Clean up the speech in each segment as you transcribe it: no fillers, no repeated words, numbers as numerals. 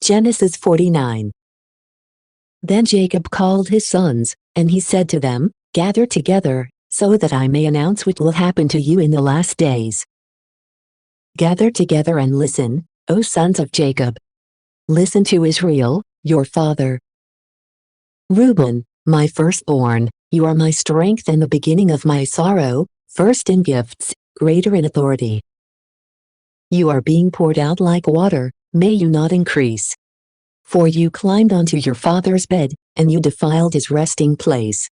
Genesis 49. Then Jacob called his sons, and he said to them, "Gather together, so that I may announce what will happen to you in the last days. Gather together and listen, O sons of Jacob. Listen to Israel, your father. Reuben, my firstborn, you are my strength and the beginning of my sorrow, first in gifts, greater in authority. You are being poured out like water, may you not increase. For you climbed onto your father's bed, and you defiled his resting place.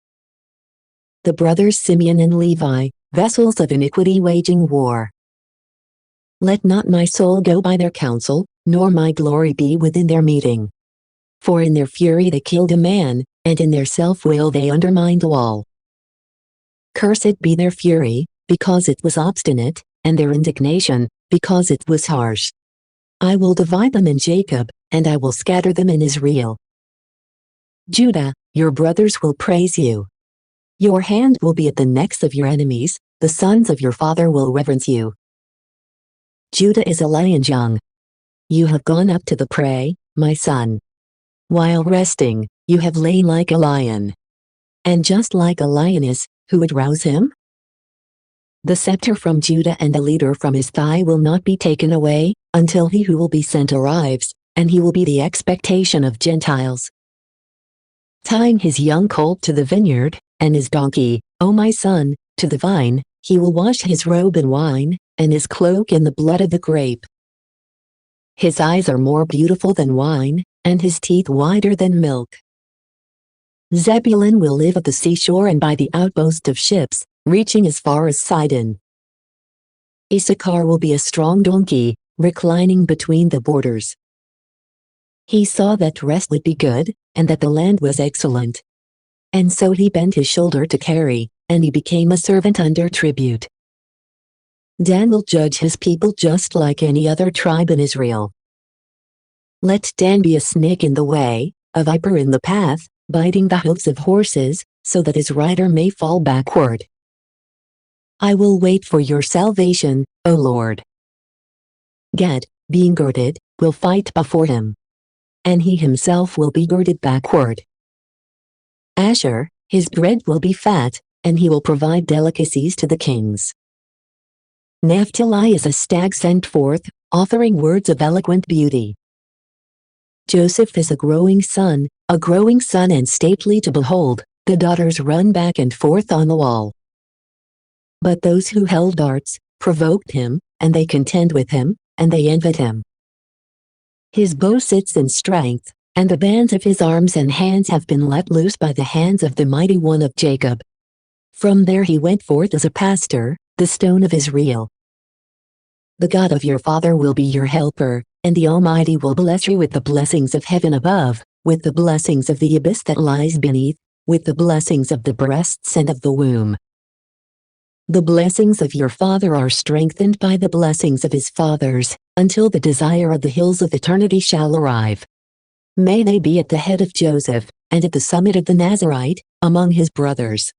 The brothers Simeon and Levi, vessels of iniquity waging war. Let not my soul go by their counsel, nor my glory be within their meeting. For in their fury they killed a man, and in their self-will they undermined a wall. Cursed be their fury, because it was obstinate, and their indignation, because it was harsh. I will divide them in Jacob, and I will scatter them in Israel. Judah, your brothers will praise you. Your hand will be at the necks of your enemies, the sons of your father will reverence you. Judah is a lion young. You have gone up to the prey, my son. While resting, you have lain like a lion. And just like a lioness, who would rouse him? The scepter from Judah and the leader from his thigh will not be taken away, until he who will be sent arrives, and he will be the expectation of Gentiles. Tying his young colt to the vineyard, and his donkey, O my son, to the vine, he will wash his robe in wine, and his cloak in the blood of the grape. His eyes are more beautiful than wine, and his teeth whiter than milk. Zebulun will live at the seashore and by the outpost of ships, reaching as far as Sidon. Issachar will be a strong donkey, reclining between the borders. He saw that rest would be good, and that the land was excellent. And so he bent his shoulder to carry, and he became a servant under tribute. Dan will judge his people just like any other tribe in Israel. Let Dan be a snake in the way, a viper in the path, biting the hooves of horses, so that his rider may fall backward. I will wait for your salvation, O Lord. Gad, being girded, will fight before him. And he himself will be girded backward. Asher, his bread will be fat, and he will provide delicacies to the kings. Naphtali is a stag sent forth, offering words of eloquent beauty. Joseph is a growing sun and stately to behold, the daughters run back and forth on the wall. But those who held darts, provoked him, and they contend with him, and they envied him. His bow sits in strength, and the bands of his arms and hands have been let loose by the hands of the mighty one of Jacob. From there he went forth as a pastor, the stone of Israel. The God of your father will be your helper, and the Almighty will bless you with the blessings of heaven above, with the blessings of the abyss that lies beneath, with the blessings of the breasts and of the womb. The blessings of your father are strengthened by the blessings of his fathers, until the desire of the hills of eternity shall arrive. May they be at the head of Joseph, and at the summit of the Nazarite, among his brothers.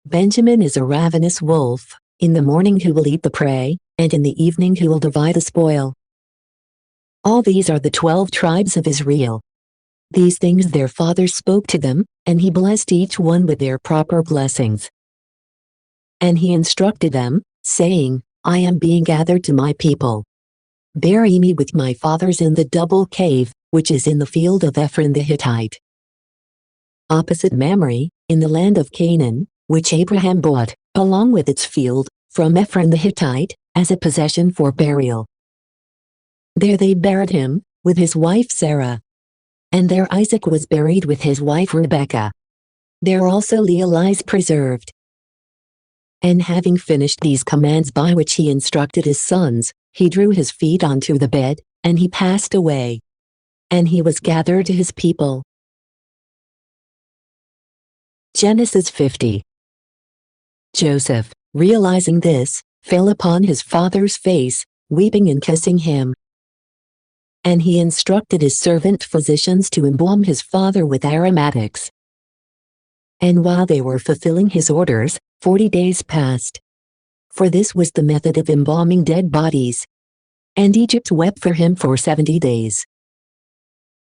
Benjamin is a ravenous wolf, in the morning who will eat the prey, and in the evening who will divide the spoil. All these are the 12 tribes of Israel. These things their father spoke to them, and he blessed each one with their proper blessings. And he instructed them, saying, I am being gathered to my people. Bury me with my fathers in the double cave, which is in the field of Ephron the Hittite. Opposite Mamre, in the land of Canaan, which Abraham bought, along with its field, from Ephron the Hittite, as a possession for burial. There they buried him, with his wife Sarah. And there Isaac was buried with his wife Rebekah. There also Leah lies preserved. And having finished these commands by which he instructed his sons, he drew his feet onto the bed, and he passed away. And he was gathered to his people. Genesis 50. Joseph, realizing this, fell upon his father's face, weeping and kissing him. And he instructed his servant physicians to embalm his father with aromatics. And while they were fulfilling his orders, 40 days passed. For this was the method of embalming dead bodies. And Egypt wept for him for 70 days.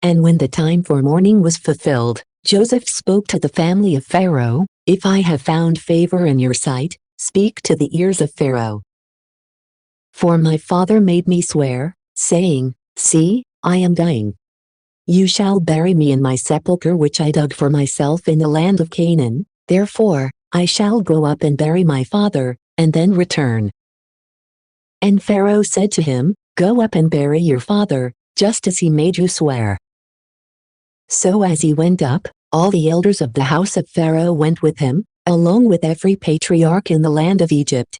And when the time for mourning was fulfilled, Joseph spoke to the family of Pharaoh, "If I have found favor in your sight, speak to the ears of Pharaoh. For my father made me swear, saying, 'See, I am dying. You shall bury me in my sepulchre which I dug for myself in the land of Canaan, therefore, I shall go up and bury my father, and then return.' And Pharaoh said to him, 'Go up and bury your father, just as he made you swear.' So as he went up, all the elders of the house of Pharaoh went with him, along with every patriarch in the land of Egypt.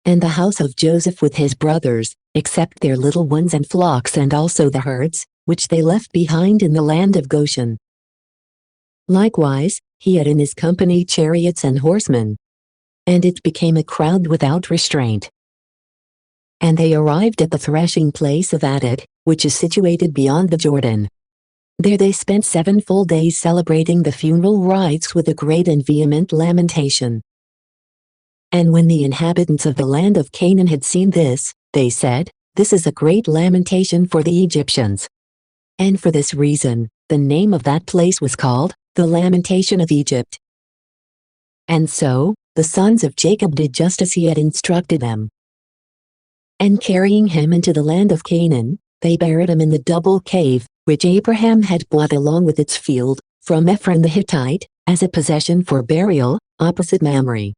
And the house of Joseph with his brothers, except their little ones and flocks and also the herds, which they left behind in the land of Goshen. Likewise, he had in his company chariots and horsemen. And it became a crowd without restraint. And they arrived at the threshing place of Atad, which is situated beyond the Jordan. There they spent 7 full days celebrating the funeral rites with a great and vehement lamentation. And when the inhabitants of the land of Canaan had seen this, they said, 'This is a great lamentation for the Egyptians.' And for this reason, the name of that place was called, the Lamentation of Egypt. And so, the sons of Jacob did just as he had instructed them. And carrying him into the land of Canaan, they buried him in the double cave, which Abraham had bought along with its field, from Ephron the Hittite, as a possession for burial, opposite Mamre.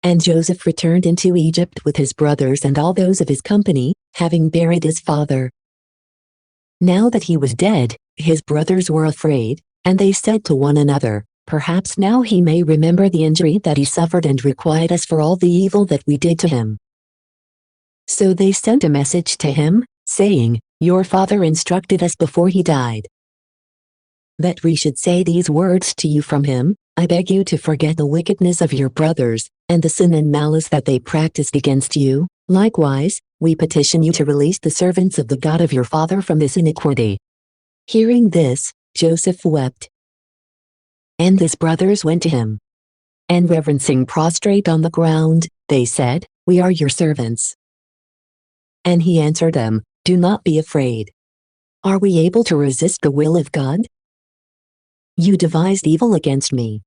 And Joseph returned into Egypt with his brothers and all those of his company, having buried his father. Now that he was dead, his brothers were afraid, and they said to one another, 'Perhaps now he may remember the injury that he suffered and requite us for all the evil that we did to him.' So they sent a message to him, saying, 'Your father instructed us before he died that we should say these words to you from him, I beg you to forget the wickedness of your brothers, and the sin and malice that they practiced against you. Likewise, we petition you to release the servants of the God of your father from this iniquity.' Hearing this, Joseph wept. And his brothers went to him. And reverencing prostrate on the ground, they said, 'We are your servants.' And he answered them, 'Do not be afraid. Are we able to resist the will of God? You devised evil against me.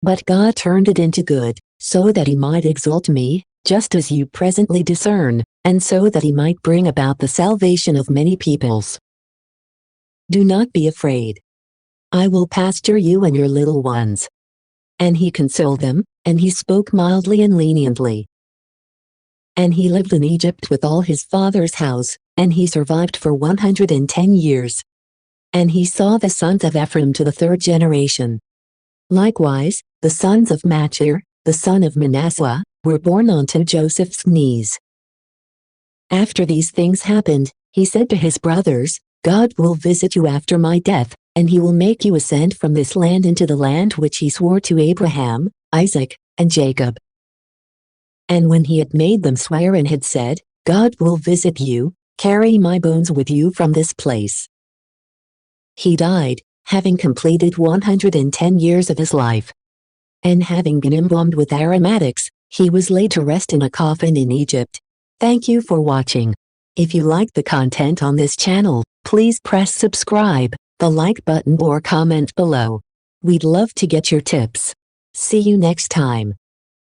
But God turned it into good, so that he might exalt me, just as you presently discern, and so that he might bring about the salvation of many peoples. Do not be afraid. I will pasture you and your little ones.' And he consoled them, and he spoke mildly and leniently. And he lived in Egypt with all his father's house, and he survived for 110 years. And he saw the sons of Ephraim to the 3rd generation. Likewise, the sons of Machir, the son of Manasseh, were born unto Joseph's knees. After these things happened, he said to his brothers, 'God will visit you after my death, and he will make you ascend from this land into the land which he swore to Abraham, Isaac, and Jacob.' And when he had made them swear and had said, 'God will visit you, carry my bones with you from this place,' he died, having completed 110 years of his life. And having been embalmed with aromatics, he was laid to rest in a coffin in Egypt. Thank you for watching. If you like the content on this channel, please press subscribe, the like button or comment below. We'd love to get your tips. See you next time.